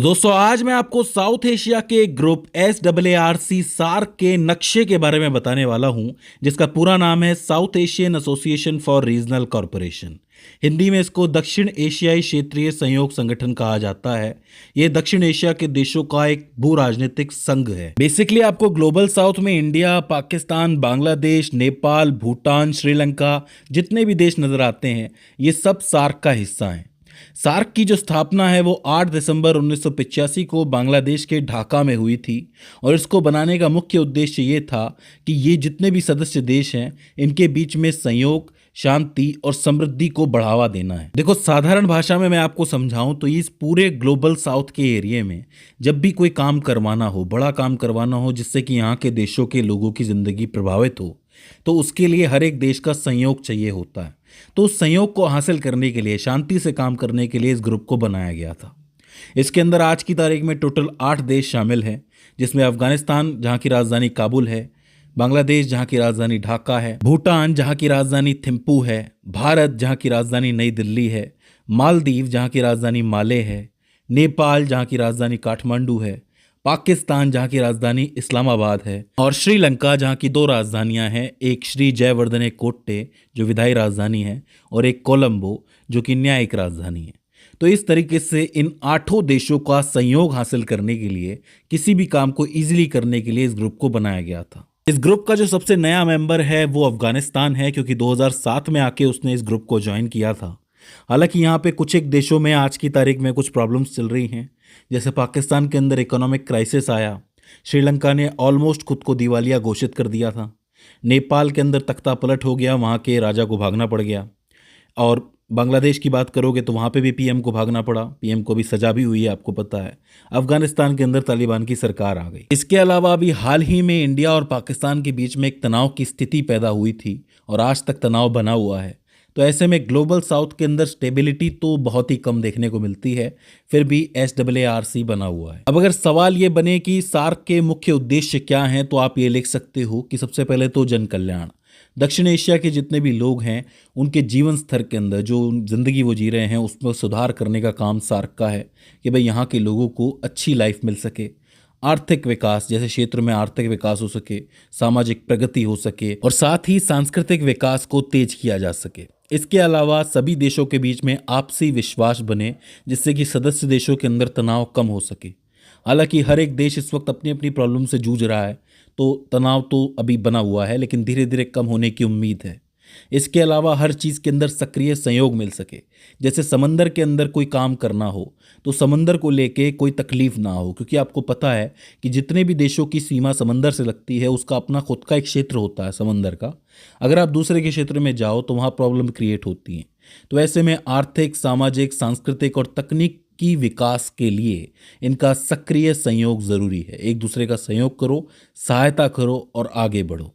दोस्तों आज मैं आपको साउथ एशिया के ग्रुप SAARC सार्क के नक्शे के बारे में बताने वाला हूं, जिसका पूरा नाम है south Asian association for regional corporation. Hindi में इसको दक्षिण एशियाई क्षेत्रीय सहयोग संगठन कहा जाता है। यह दक्षिण एशिया के देशों का एक भू राजनीतिक संघ है। बेसिकली आपको ग्लोबल साउथ में इंडिया, पाकिस्तान, बांग्लादेश, नेपाल, भूटान, श्रीलंका जितने भी देश नजर आते हैं, ये सब सार्क का हिस्सा हैं। सार्क की जो स्थापना है वो 8 दिसंबर 1985 को बांग्लादेश के ढाका में हुई थी और इसको बनाने का मुख्य उद्देश्य ये था कि ये जितने भी सदस्य देश हैं इनके बीच में संयोग, शांति और समृद्धि को बढ़ावा देना है। देखो, साधारण भाषा में मैं आपको समझाऊं तो इस पूरे ग्लोबल साउथ के एरिया में जब भी कोई काम करवाना हो, बड़ा काम करवाना हो जिससे कि यहाँ के देशों के लोगों की जिंदगी प्रभावित हो, तो उसके लिए हर एक देश का सहयोग चाहिए होता है। तो उस संयोग को हासिल करने के लिए, शांति से काम करने के लिए इस ग्रुप को बनाया गया था। इसके अंदर आज की तारीख में टोटल 8 देश शामिल हैं, जिसमें अफगानिस्तान जहां की राजधानी काबुल है, बांग्लादेश जहां की राजधानी ढाका है, भूटान जहां की राजधानी थिम्पू है, भारत जहां की राजधानी नई दिल्ली है, मालदीव जहां की राजधानी माले है, नेपाल जहां की राजधानी काठमांडू है, पाकिस्तान जहां की राजधानी इस्लामाबाद है और श्रीलंका जहां की 2 राजधानियां हैं, एक श्री जयवर्धने कोट्टे जो विधायी राजधानी है और एक कोलंबो जो कि न्यायिक राजधानी है। तो इस तरीके से इन 8 देशों का संयोग हासिल करने के लिए, किसी भी काम को इजीली करने के लिए इस ग्रुप को बनाया गया था। इस ग्रुप का जो सबसे नया मेंबर है वो अफगानिस्तान है, क्योंकि 2007 में आके उसने इस ग्रुप को ज्वाइन किया था। हालांकि यहाँ पे कुछ एक देशों में आज की तारीख में कुछ प्रॉब्लम्स चल रही हैं, जैसे पाकिस्तान के अंदर इकोनॉमिक क्राइसिस आया, श्रीलंका ने ऑलमोस्ट खुद को दिवालिया घोषित कर दिया था, नेपाल के अंदर तख्ता पलट हो गया, वहाँ के राजा को भागना पड़ गया, और बांग्लादेश की बात करोगे तो वहाँ पे भी पीएम को भागना पड़ा, पीएम को भी सजा भी हुई है, आपको पता है। अफगानिस्तान के अंदर तालिबान की सरकार आ गई। इसके अलावा अभी हाल ही में इंडिया और पाकिस्तान के बीच में एक तनाव की स्थिति पैदा हुई थी और आज तक तनाव बना हुआ है। तो ऐसे में ग्लोबल साउथ के अंदर स्टेबिलिटी तो बहुत ही कम देखने को मिलती है, फिर भी SAARC बना हुआ है। अब अगर सवाल ये बने कि सार्क के मुख्य उद्देश्य क्या हैं, तो आप ये लिख सकते हो कि सबसे पहले तो जन कल्याण। दक्षिण एशिया के जितने भी लोग हैं उनके जीवन स्तर के अंदर जो जिंदगी वो जी रहे हैं उसमें सुधार करने का काम सार्क का है कि भाई यहाँ के लोगों को अच्छी लाइफ मिल सके। आर्थिक विकास, जैसे क्षेत्र में आर्थिक विकास हो सके, सामाजिक प्रगति हो सके और साथ ही सांस्कृतिक विकास को तेज किया जा सके। इसके अलावा सभी देशों के बीच में आपसी विश्वास बने, जिससे कि सदस्य देशों के अंदर तनाव कम हो सके। हालांकि हर एक देश इस वक्त अपनी अपनी प्रॉब्लम से जूझ रहा है, तो तनाव तो अभी बना हुआ है, लेकिन धीरे धीरे कम होने की उम्मीद है। इसके अलावा हर चीज़ के अंदर सक्रिय सहयोग मिल सके, जैसे समंदर के अंदर कोई काम करना हो तो समंदर को लेके कोई तकलीफ ना हो, क्योंकि आपको पता है कि जितने भी देशों की सीमा समंदर से लगती है उसका अपना खुद का एक क्षेत्र होता है समंदर का। अगर आप दूसरे के क्षेत्र में जाओ तो वहाँ प्रॉब्लम क्रिएट होती हैं। तो ऐसे में आर्थिक, सामाजिक, सांस्कृतिक और तकनीकी विकास के लिए इनका सक्रिय सहयोग ज़रूरी है। एक दूसरे का सहयोग करो, सहायता करो और आगे बढ़ो।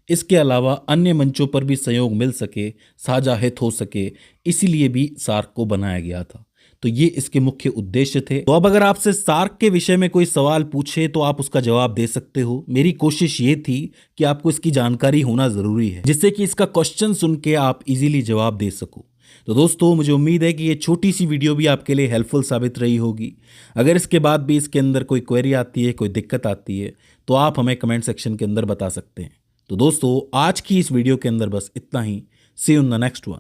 इसके अलावा अन्य मंचों पर भी सहयोग मिल सके, साझा हित हो सके, इसीलिए भी सार्क को बनाया गया था। तो ये इसके मुख्य उद्देश्य थे। तो अब अगर आपसे सार्क के विषय में कोई सवाल पूछे तो आप उसका जवाब दे सकते हो। मेरी कोशिश ये थी कि आपको इसकी जानकारी होना जरूरी है, जिससे कि इसका क्वेश्चन सुन के आप इजीली जवाब दे सको। तो दोस्तों, मुझे उम्मीद है कि ये छोटी सी वीडियो भी आपके लिए हेल्पफुल साबित रही होगी। अगर इसके बाद भी इसके अंदर कोई क्वेरी आती है, कोई दिक्कत आती है, तो आप हमें कमेंट सेक्शन के अंदर बता सकते हैं। तो दोस्तों, आज की इस वीडियो के अंदर बस इतना ही। See you in the next one.